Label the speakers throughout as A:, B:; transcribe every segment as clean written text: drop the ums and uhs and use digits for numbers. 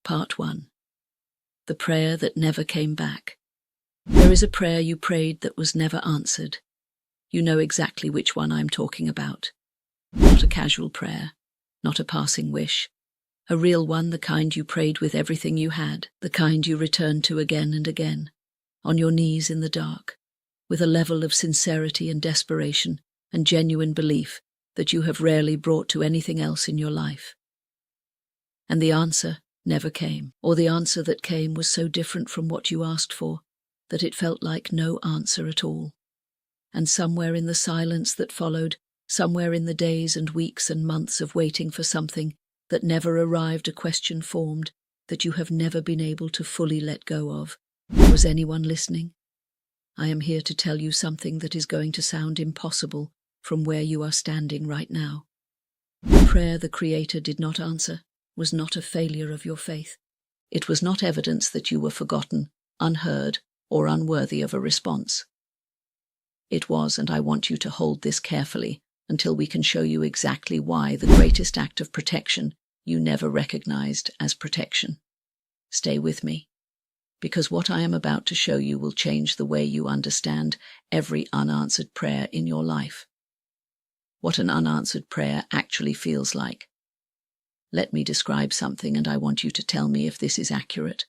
A: Part 1. The prayer that never came back. There is a prayer you prayed that was never answered. You know exactly which one I'm talking about. Not a casual prayer, not a passing wish. A real one, the kind you prayed with everything you had, the kind you returned to again and again, on your knees in the dark, with a level of sincerity and desperation and genuine belief that you have rarely brought to anything else in your life. And the answer never came, or the answer that came was so different from what you asked for that it felt like no answer at all. And somewhere in the silence that followed, somewhere in the days and weeks and months of waiting for something that never arrived, a question formed that you have never been able to fully let go of. Was anyone listening? I am here to tell you something that is going to sound impossible from where you are standing right now. The prayer the Creator did not answer was not a failure of your faith. It was not evidence that you were forgotten, unheard, or unworthy of a response. It was, and I want you to hold this carefully until we can show you exactly why, the greatest act of protection you never recognized as protection. Stay with me, because what I am about to show you will change the way you understand every unanswered prayer in your life. What an unanswered prayer actually feels like. Let me describe something, and I want you to tell me if this is accurate.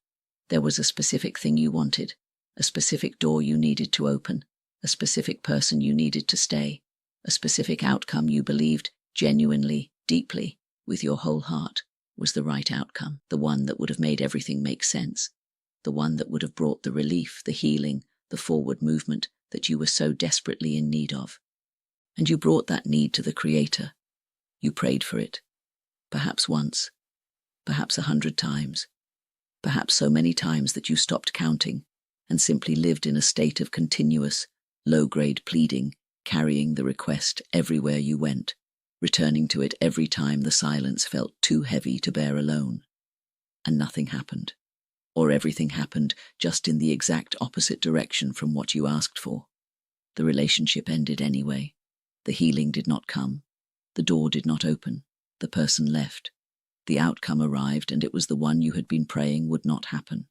A: There was a specific thing you wanted, a specific door you needed to open, a specific person you needed to stay, a specific outcome you believed genuinely, deeply, with your whole heart, was the right outcome, the one that would have made everything make sense, the one that would have brought the relief, the healing, the forward movement that you were so desperately in need of. And you brought that need to the Creator. You prayed for it. Perhaps once, perhaps 100 times, perhaps so many times that you stopped counting and simply lived in a state of continuous, low-grade pleading, carrying the request everywhere you went, returning to it every time the silence felt too heavy to bear alone. And nothing happened, or everything happened just in the exact opposite direction from what you asked for. The relationship ended anyway. The healing did not come. The door did not open. The person left. The outcome arrived, and it was the one you had been praying would not happen.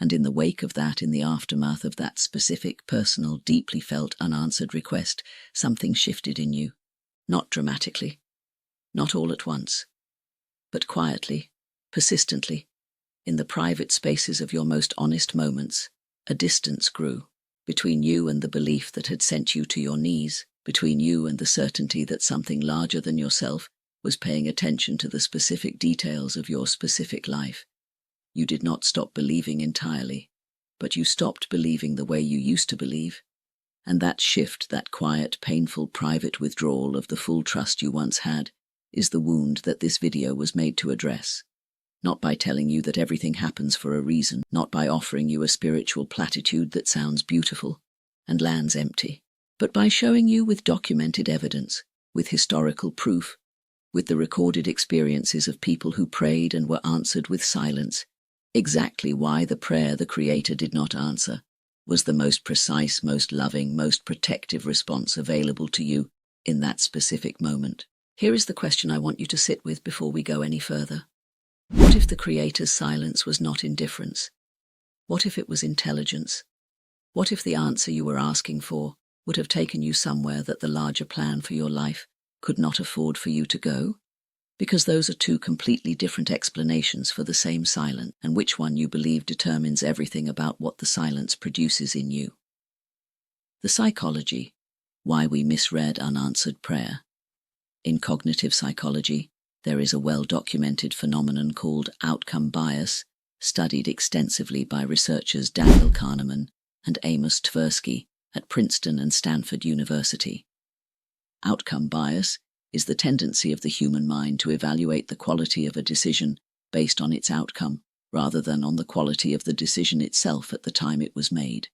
A: And in the wake of that, in the aftermath of that specific, personal, deeply felt, unanswered request, something shifted in you. Not dramatically, not all at once, but quietly, persistently, in the private spaces of your most honest moments. A distance grew between you and the belief that had sent you to your knees, between you and the certainty that something larger than yourself was paying attention to the specific details of your specific life. You did not stop believing entirely, but you stopped believing the way you used to believe. And that shift, that quiet, painful, private withdrawal of the full trust you once had, is the wound that this video was made to address. Not by telling you that everything happens for a reason, not by offering you a spiritual platitude that sounds beautiful and lands empty, but by showing you with documented evidence, with historical proof, with the recorded experiences of people who prayed and were answered with silence, exactly why the prayer the Creator did not answer was the most precise, most loving, most protective response available to you in that specific moment. Here is the question I want you to sit with before we go any further. What if the Creator's silence was not indifference? What if it was intelligence? What if the answer you were asking for would have taken you somewhere that the larger plan for your life could not afford for you to go? Because those are two completely different explanations for the same silence, and which one you believe determines everything about what the silence produces in you. The psychology, why we misread unanswered prayer. In cognitive psychology, there is a well-documented phenomenon called outcome bias, studied extensively by researchers Daniel Kahneman and Amos Tversky at Princeton and Stanford University. Outcome bias is the tendency of the human mind to evaluate the quality of a decision based on its outcome, rather than on the quality of the decision itself at the time it was made.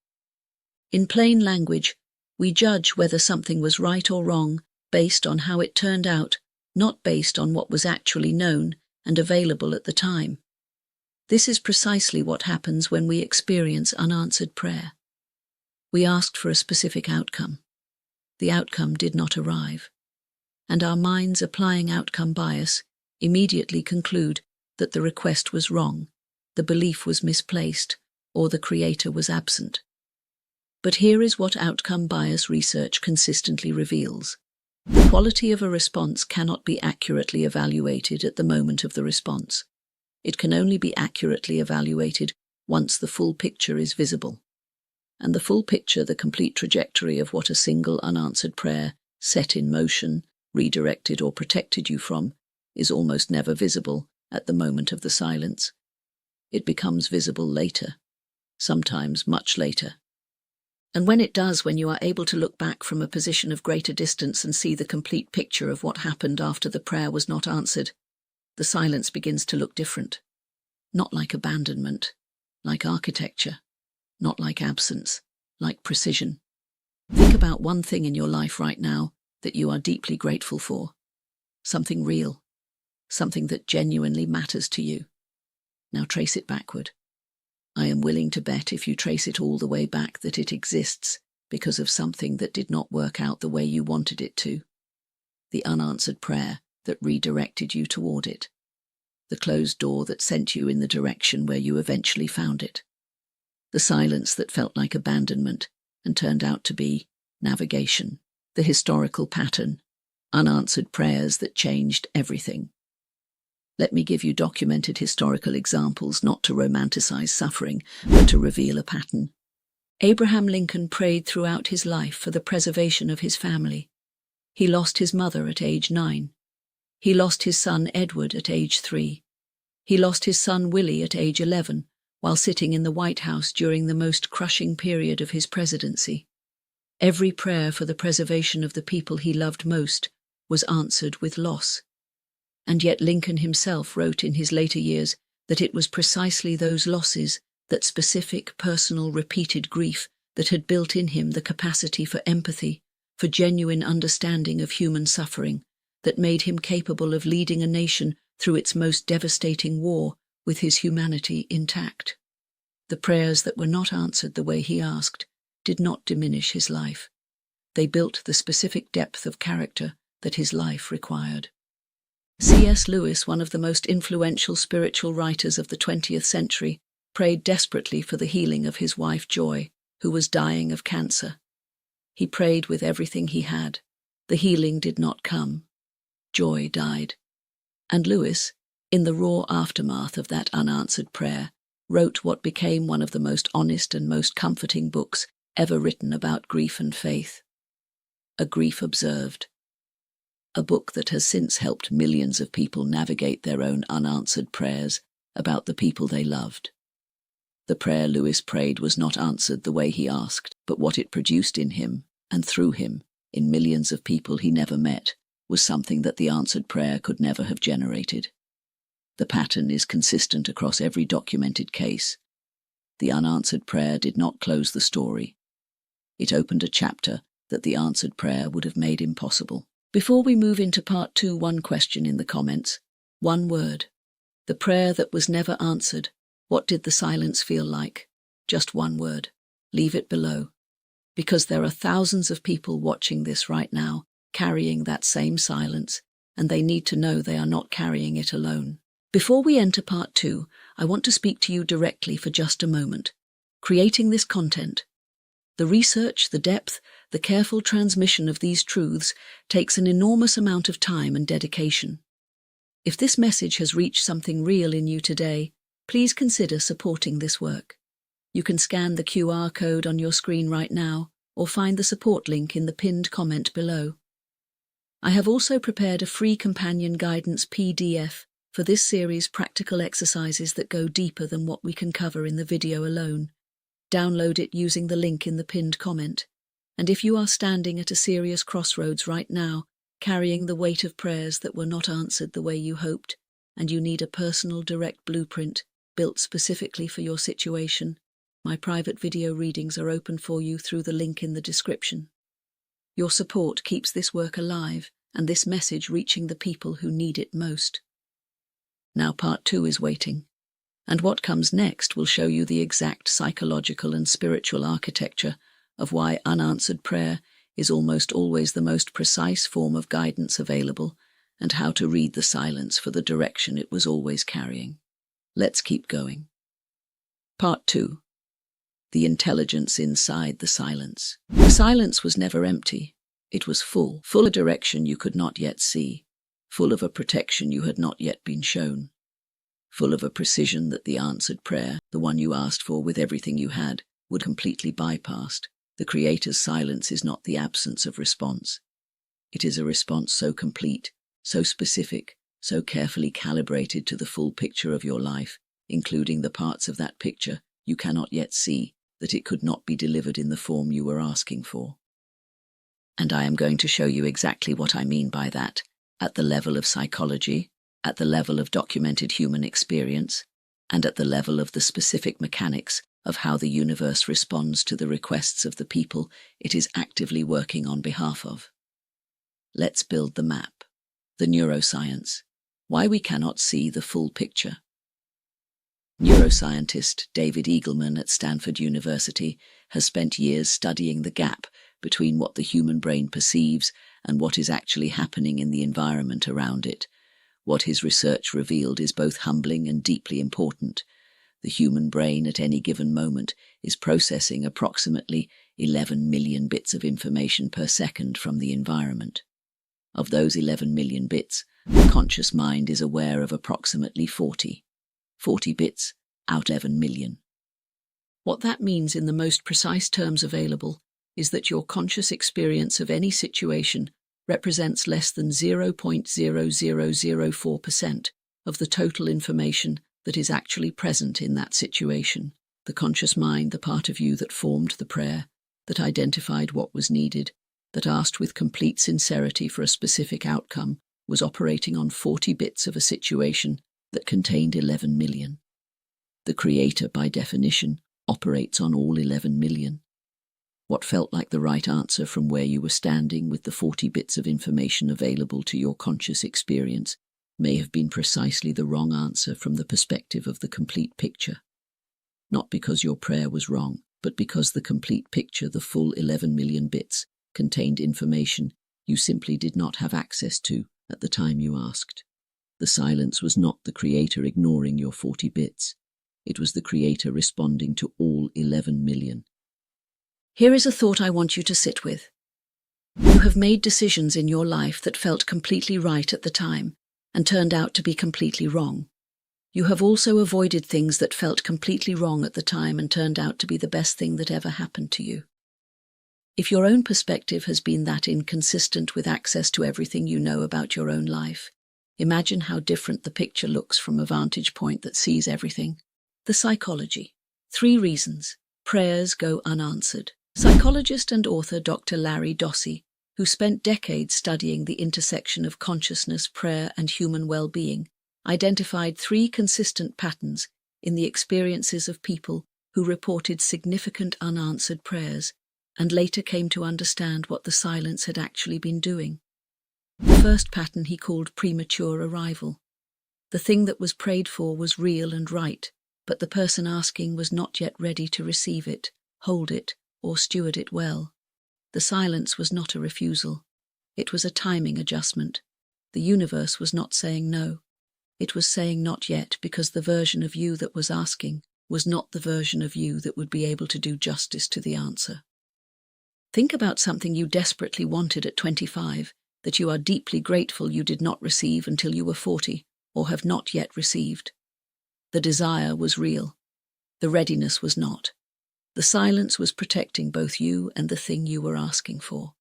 A: In plain language, we judge whether something was right or wrong based on how it turned out, not based on what was actually known and available at the time. This is precisely what happens when we experience unanswered prayer. We asked for a specific outcome. The outcome did not arrive, and our minds, applying outcome bias, immediately conclude that the request was wrong, the belief was misplaced, or the creator was absent. But here is what outcome bias research consistently reveals. The quality of a response cannot be accurately evaluated at the moment of the response. It can only be accurately evaluated once the full picture is visible. And the full picture, the complete trajectory of what a single unanswered prayer set in motion, redirected or protected you from, is almost never visible at the moment of the silence. It becomes visible later, sometimes much later. And when it does, when you are able to look back from a position of greater distance and see the complete picture of what happened after the prayer was not answered, the silence begins to look different. Not like abandonment, like architecture, not like absence, like precision. Think about one thing in your life right now that you are deeply grateful for. Something real, something that genuinely matters to you. Now trace it backward. I am willing to bet if you trace it all the way back that it exists because of something that did not work out the way you wanted it to. The unanswered prayer that redirected you toward it. The closed door that sent you in the direction where you eventually found it. The silence that felt like abandonment and turned out to be navigation. The historical pattern. Unanswered prayers that changed everything. Let me give you documented historical examples, not to romanticize suffering, but to reveal a pattern. Abraham Lincoln prayed throughout his life for the preservation of his family. He lost his mother at age 9. He lost his son Edward at age 3. He lost his son Willie at age 11, while sitting in the White House during the most crushing period of his presidency. Every prayer for the preservation of the people he loved most was answered with loss. And yet Lincoln himself wrote in his later years that it was precisely those losses, that specific, personal, repeated grief, that had built in him the capacity for empathy, for genuine understanding of human suffering, that made him capable of leading a nation through its most devastating war with his humanity intact. The prayers that were not answered the way he asked did not diminish his life. They built the specific depth of character that his life required. C.S. Lewis, one of the most influential spiritual writers of the 20th century, prayed desperately for the healing of his wife Joy, who was dying of cancer. He prayed with everything he had. The healing did not come. Joy died. And Lewis, in the raw aftermath of that unanswered prayer, wrote what became one of the most honest and most comforting books ever written about grief and faith. A Grief Observed. A book that has since helped millions of people navigate their own unanswered prayers about the people they loved. The prayer Lewis prayed was not answered the way he asked, but what it produced in him, and through him, in millions of people he never met, was something that the answered prayer could never have generated. The pattern is consistent across every documented case. The unanswered prayer did not close the story. It opened a chapter that the answered prayer would have made impossible. Before we move into part 2, one question in the comments. One word. The prayer that was never answered. What did the silence feel like? Just one word. Leave it below. Because there are thousands of people watching this right now, carrying that same silence, and they need to know they are not carrying it alone. Before we enter part 2, I want to speak to you directly for just a moment. Creating this content, the research, the depth, the careful transmission of these truths takes an enormous amount of time and dedication. If this message has reached something real in you today, please consider supporting this work. You can scan the QR code on your screen right now, or find the support link in the pinned comment below. I have also prepared a free companion guidance PDF for this series, practical exercises that go deeper than what we can cover in the video alone. Download it using the link in the pinned comment. And if you are standing at a serious crossroads right now, carrying the weight of prayers that were not answered the way you hoped, and you need a personal direct blueprint built specifically for your situation, my private video readings are open for you through the link in the description. Your support keeps this work alive and this message reaching the people who need it most. Now part 2 is waiting. And what comes next will show you the exact psychological and spiritual architecture of why unanswered prayer is almost always the most precise form of guidance available, and how to read the silence for the direction it was always carrying. Let's keep going. Part 2. The intelligence inside the silence. The silence was never empty. It was full of a direction you could not yet see, full of a protection you had not yet been shown, full of a precision that the answered prayer, the one you asked for with everything you had, would completely bypassed. The Creator's silence is not the absence of response. It is a response so complete, so specific, so carefully calibrated to the full picture of your life, including the parts of that picture you cannot yet see, that it could not be delivered in the form you were asking for. And I am going to show you exactly what I mean by that, at the level of psychology, at the level of documented human experience, and at the level of the specific mechanics of how the universe responds to the requests of the people it is actively working on behalf of. Let's build the map. The neuroscience. Why we cannot see the full picture. Neuroscientist David Eagleman at Stanford University has spent years studying the gap between what the human brain perceives and what is actually happening in the environment around it. What his research revealed is both humbling and deeply important. The human brain at any given moment is processing approximately 11 million bits of information per second from the environment. Of those 11 million bits, the conscious mind is aware of approximately 40 bits out of 11 million. What that means in the most precise terms available is that your conscious experience of any situation represents less than 0.0004% of the total information that is actually present in that situation. The conscious mind, the part of you that formed the prayer, that identified what was needed, that asked with complete sincerity for a specific outcome, was operating on 40 bits of a situation that contained 11 million. The Creator, by definition, operates on all 11 million. What felt like the right answer from where you were standing with the 40 bits of information available to your conscious experience may have been precisely the wrong answer from the perspective of the complete picture. Not because your prayer was wrong, but because the complete picture, the full 11 million bits, contained information you simply did not have access to at the time you asked. The silence was not the Creator ignoring your 40 bits. It was the Creator responding to all 11 million. Here is a thought I want you to sit with. You have made decisions in your life that felt completely right at the time and turned out to be completely wrong. You have also avoided things that felt completely wrong at the time and turned out to be the best thing that ever happened to you. If your own perspective has been that inconsistent with access to everything you know about your own life, imagine how different the picture looks from a vantage point that sees everything. The psychology. 3 reasons prayers go unanswered. Psychologist and author Dr. Larry Dossey, who spent decades studying the intersection of consciousness, prayer, and human well-being, identified 3 consistent patterns in the experiences of people who reported significant unanswered prayers and later came to understand what the silence had actually been doing. The first pattern he called premature arrival. The thing that was prayed for was real and right, but the person asking was not yet ready to receive it, hold it, or steward it well. The silence was not a refusal. It was a timing adjustment. The universe was not saying no. It was saying not yet because the version of you that was asking was not the version of you that would be able to do justice to the answer. Think about something you desperately wanted at 25, that you are deeply grateful you did not receive until you were 40, or have not yet received. The desire was real. The readiness was not. The silence was protecting both you and the thing you were asking for.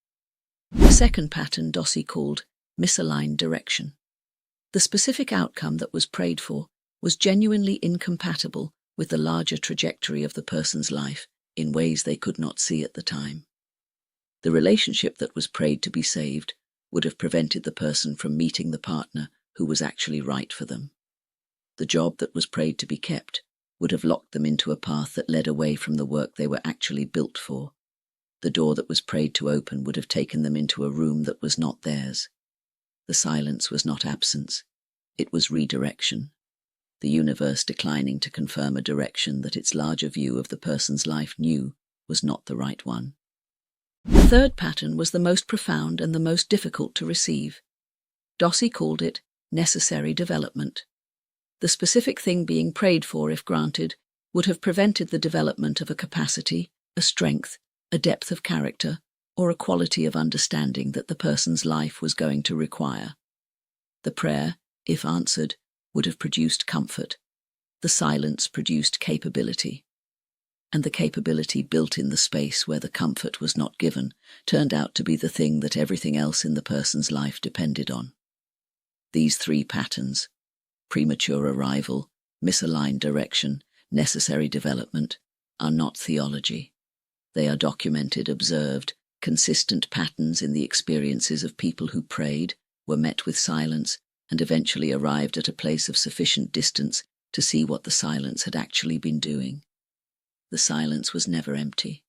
A: The second pattern Dossey called misaligned direction. The specific outcome that was prayed for was genuinely incompatible with the larger trajectory of the person's life in ways they could not see at the time. The relationship that was prayed to be saved would have prevented the person from meeting the partner who was actually right for them. The job that was prayed to be kept would have locked them into a path that led away from the work they were actually built for. The door that was prayed to open would have taken them into a room that was not theirs. The silence was not absence, it was redirection. The universe declining to confirm a direction that its larger view of the person's life knew was not the right one. The third pattern was the most profound and the most difficult to receive. Dossey called it necessary development. The specific thing being prayed for, if granted, would have prevented the development of a capacity, a strength, a depth of character, or a quality of understanding that the person's life was going to require. The prayer, if answered, would have produced comfort. The silence produced capability. And the capability built in the space where the comfort was not given turned out to be the thing that everything else in the person's life depended on. These three patterns, premature arrival, misaligned direction, necessary development, are not theology. They are documented, observed, consistent patterns in the experiences of people who prayed, were met with silence, and eventually arrived at a place of sufficient distance to see what the silence had actually been doing. The silence was never empty.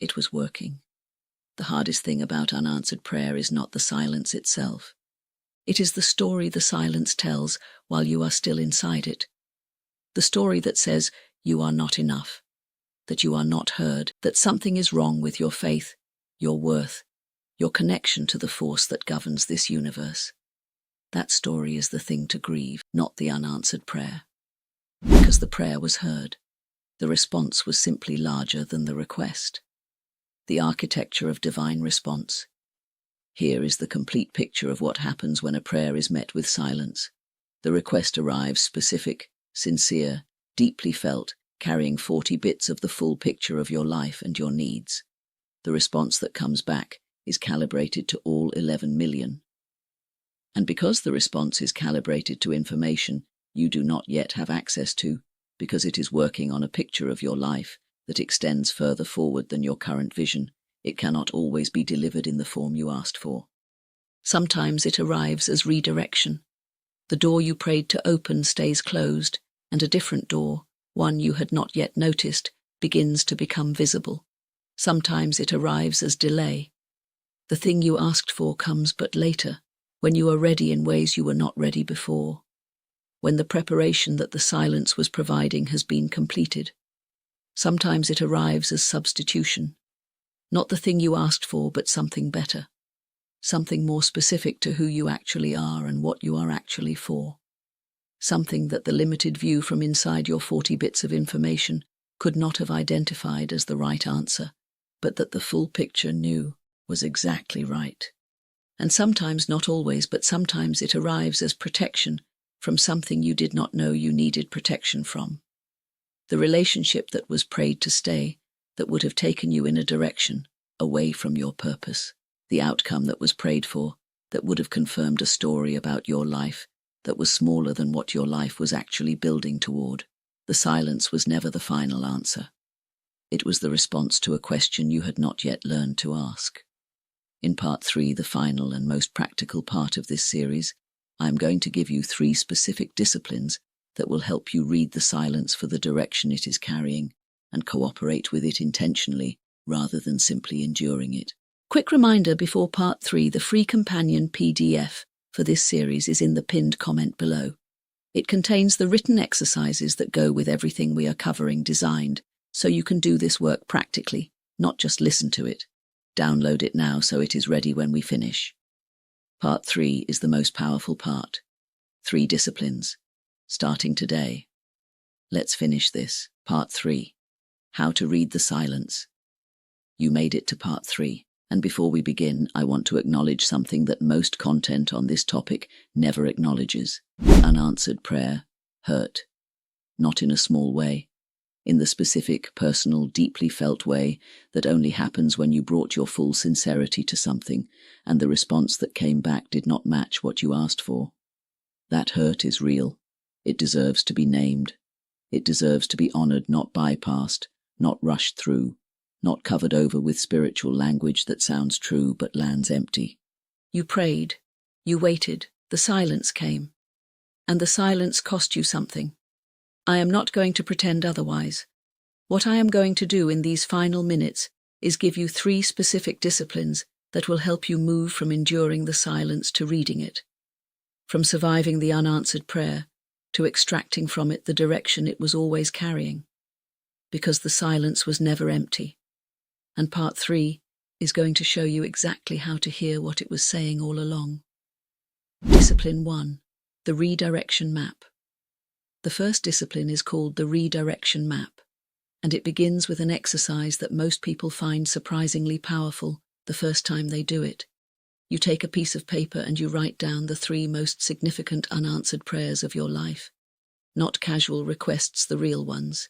A: It was working. The hardest thing about unanswered prayer is not the silence itself. It is the story the silence tells while you are still inside it. The story that says you are not enough, that you are not heard, that something is wrong with your faith, your worth, your connection to the force that governs this universe. That story is the thing to grieve, not the unanswered prayer. Because the prayer was heard. The response was simply larger than the request. The architecture of divine response. Here is the complete picture of what happens when a prayer is met with silence. The request arrives specific, sincere, deeply felt, carrying 40 bits of the full picture of your life and your needs. The response that comes back is calibrated to all 11 million. And because the response is calibrated to information you do not yet have access to, because it is working on a picture of your life that extends further forward than your current vision, it cannot always be delivered in the form you asked for. Sometimes it arrives as redirection. The door you prayed to open stays closed, and a different door, one you had not yet noticed, begins to become visible. Sometimes it arrives as delay. The thing you asked for comes but later, when you are ready in ways you were not ready before. When the preparation that the silence was providing has been completed. Sometimes it arrives as substitution. Not the thing you asked for, but something better. Something more specific to who you actually are and what you are actually for. Something that the limited view from inside your 40 bits of information could not have identified as the right answer, but that the full picture knew was exactly right. And sometimes, not always, but sometimes it arrives as protection from something you did not know you needed protection from. The relationship that was prayed to stay, that would have taken you in a direction, away from your purpose. The outcome that was prayed for, that would have confirmed a story about your life, that was smaller than what your life was actually building toward. The silence was never the final answer. It was the response to a question you had not yet learned to ask. In part 3, the final and most practical part of this series, I am going to give you 3 specific disciplines that will help you read the silence for the direction it is carrying and cooperate with it intentionally rather than simply enduring it. Quick reminder before part 3, the free companion PDF for this series is in the pinned comment below. It contains the written exercises that go with everything we are covering designed, so you can do this work practically, not just listen to it. Download it now so it is ready when we finish. Part 3 is the most powerful part. 3 disciplines. Starting today. Let's finish this. Part 3. How to read the silence. You made it to part 3, and before we begin, I want to acknowledge something that most content on this topic never acknowledges. Unanswered prayer hurt. Not in a small way. In the specific, personal, deeply felt way that only happens when you brought your full sincerity to something, and the response that came back did not match what you asked for. That hurt is real. It deserves to be named. It deserves to be honored, not bypassed, not rushed through, not covered over with spiritual language that sounds true but lands empty. You prayed, you waited, the silence came. And the silence cost you something. I am not going to pretend otherwise. What I am going to do in these final minutes is give you 3 specific disciplines that will help you move from enduring the silence to reading it, from surviving the unanswered prayer to extracting from it the direction it was always carrying, because the silence was never empty. And part 3 is going to show you exactly how to hear what it was saying all along. Discipline 1, the Redirection Map. The first discipline is called the Redirection Map, and it begins with an exercise that most people find surprisingly powerful the first time they do it. You take a piece of paper and you write down the 3 most significant unanswered prayers of your life. Not casual requests, the real ones.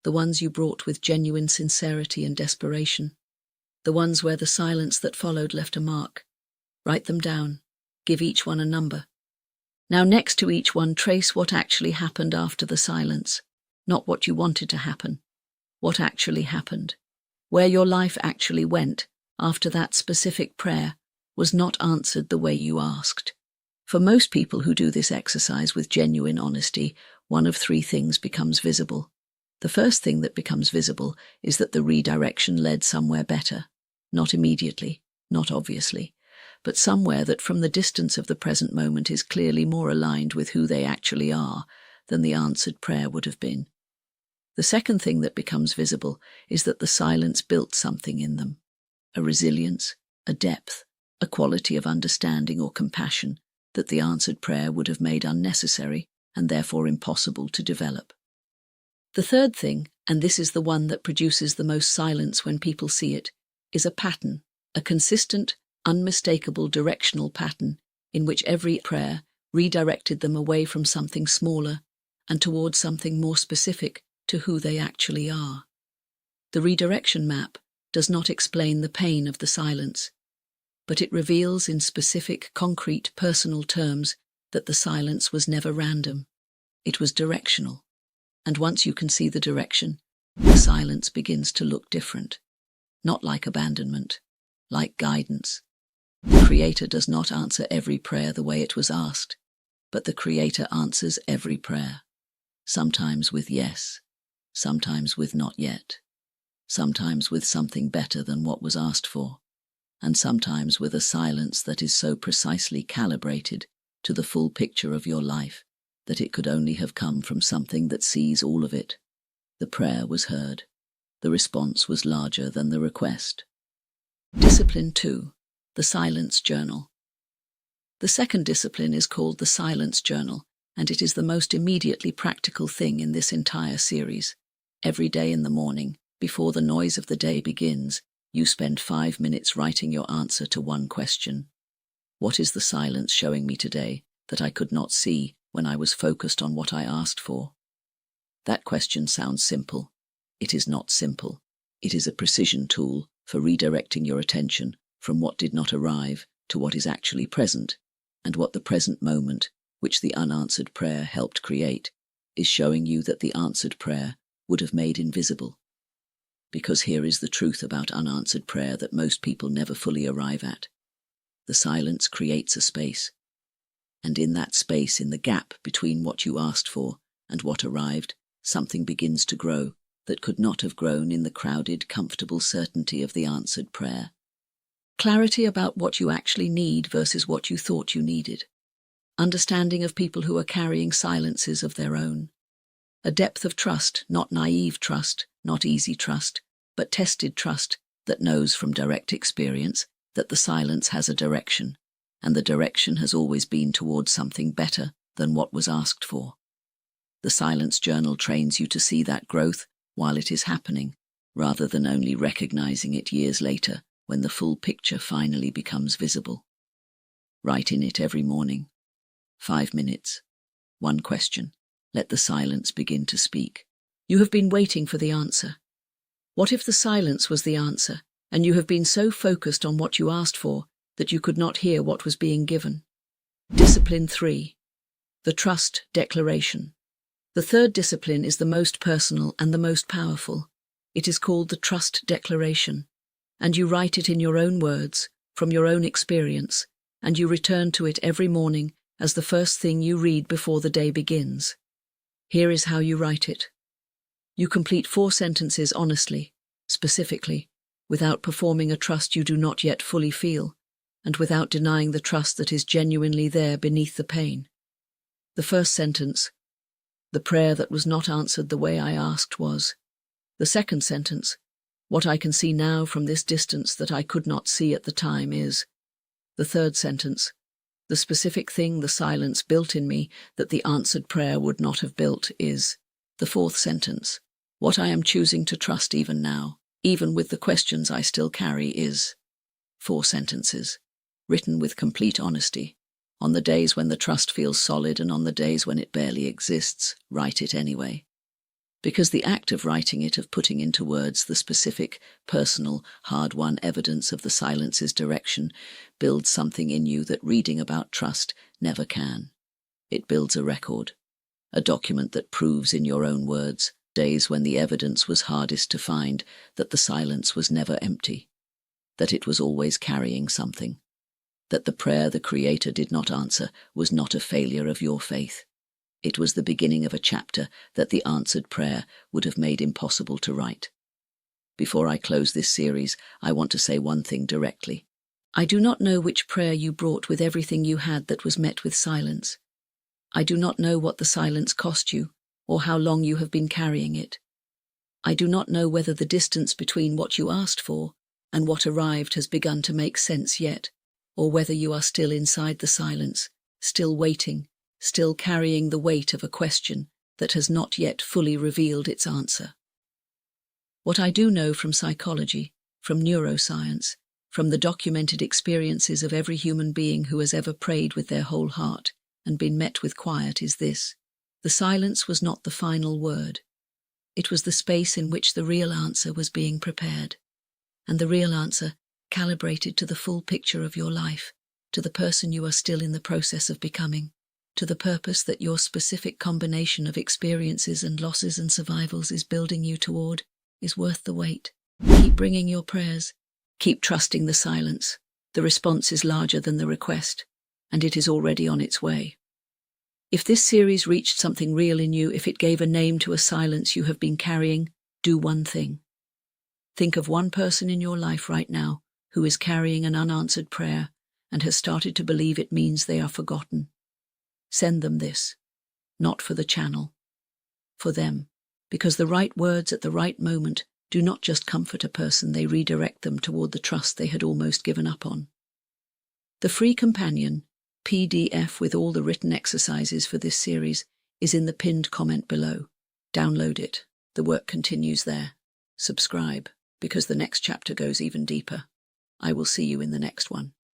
A: The ones you brought with genuine sincerity and desperation. The ones where the silence that followed left a mark. Write them down. Give each one a number. Now, next to each one, trace what actually happened after the silence. Not what you wanted to happen. What actually happened. Where your life actually went after that specific prayer was not answered the way you asked. For most people who do this exercise with genuine honesty, one of 3 things becomes visible. The first thing that becomes visible is that the redirection led somewhere better. Not immediately, not obviously, but somewhere that from the distance of the present moment is clearly more aligned with who they actually are than the answered prayer would have been. The second thing that becomes visible is that the silence built something in them. A resilience, a depth, a quality of understanding or compassion that the answered prayer would have made unnecessary and therefore impossible to develop. The third thing, and this is the one that produces the most silence when people see it, is a pattern, a consistent, unmistakable directional pattern in which every prayer redirected them away from something smaller and towards something more specific to who they actually are. The redirection map does not explain the pain of the silence, but it reveals in specific, concrete, personal terms that the silence was never random. It was directional. And once you can see the direction, the silence begins to look different. Not like abandonment, like guidance. The Creator does not answer every prayer the way it was asked, but the Creator answers every prayer. Sometimes with yes, sometimes with not yet, sometimes with something better than what was asked for, and sometimes with a silence that is so precisely calibrated to the full picture of your life that it could only have come from something that sees all of it. The prayer was heard. The response was larger than the request. Discipline 2, the Silence Journal. The second discipline is called the Silence Journal, and it is the most immediately practical thing in this entire series. Every day in the morning, before the noise of the day begins, you spend 5 minutes writing your answer to one question. What is the silence showing me today that I could not see when I was focused on what I asked for? That question sounds simple. It is not simple. It is a precision tool for redirecting your attention from what did not arrive to what is actually present, and what the present moment, which the unanswered prayer helped create, is showing you that the answered prayer would have made invisible. Because here is the truth about unanswered prayer that most people never fully arrive at. The silence creates a space, and in that space, in the gap between what you asked for and what arrived, something begins to grow that could not have grown in the crowded, comfortable certainty of the answered prayer. Clarity about what you actually need versus what you thought you needed. Understanding of people who are carrying silences of their own. A depth of trust, not naive trust, not easy trust, but tested trust that knows from direct experience that the silence has a direction, and the direction has always been towards something better than what was asked for. The Silence Journal trains you to see that growth while it is happening, rather than only recognizing it years later when the full picture finally becomes visible. Write in it every morning. 5 minutes. One question. Let the silence begin to speak. You have been waiting for the answer. What if the silence was the answer, and you have been so focused on what you asked for that you could not hear what was being given? Discipline 3. The Trust Declaration. The third discipline is the most personal and the most powerful. It is called the Trust Declaration, and you write it in your own words, from your own experience, and you return to it every morning as the first thing you read before the day begins. Here is how you write it. You complete 4 sentences honestly, specifically, without performing a trust you do not yet fully feel, and without denying the trust that is genuinely there beneath the pain. The first sentence, the prayer that was not answered the way I asked was. The second sentence, what I can see now from this distance that I could not see at the time is. The third sentence, The specific thing the silence built in me that the answered prayer would not have built is the fourth sentence. What I am choosing to trust even now, even with the questions I still carry, is 4 sentences, written with complete honesty. On the days when the trust feels solid and on the days when it barely exists, write it anyway. Because the act of writing it, of putting into words the specific, personal, hard-won evidence of the silence's direction, builds something in you that reading about trust never can. It builds a record, a document that proves in your own words, days when the evidence was hardest to find, that the silence was never empty, that it was always carrying something, that the prayer the Creator did not answer was not a failure of your faith. It was the beginning of a chapter that the answered prayer would have made impossible to write. Before I close this series, I want to say one thing directly. I do not know which prayer you brought with everything you had that was met with silence. I do not know what the silence cost you, or how long you have been carrying it. I do not know whether the distance between what you asked for and what arrived has begun to make sense yet, or whether you are still inside the silence, still waiting, still carrying the weight of a question that has not yet fully revealed its answer. What I do know from psychology, from neuroscience, from the documented experiences of every human being who has ever prayed with their whole heart and been met with quiet is this: the silence was not the final word. It was the space in which the real answer was being prepared, and the real answer calibrated to the full picture of your life, to the person you are still in the process of becoming, to the purpose that your specific combination of experiences and losses and survivals is building you toward, is worth the wait. Keep bringing your prayers. Keep trusting the silence. The response is larger than the request, and it is already on its way. If this series reached something real in you, if it gave a name to a silence you have been carrying, do one thing. Think of one person in your life right now who is carrying an unanswered prayer and has started to believe it means they are forgotten. Send them this, not for the channel, for them, because the right words at the right moment do not just comfort a person, they redirect them toward the trust they had almost given up on. The free companion, PDF with all the written exercises for this series, is in the pinned comment below. Download it. The work continues there. Subscribe, because the next chapter goes even deeper. I will see you in the next one.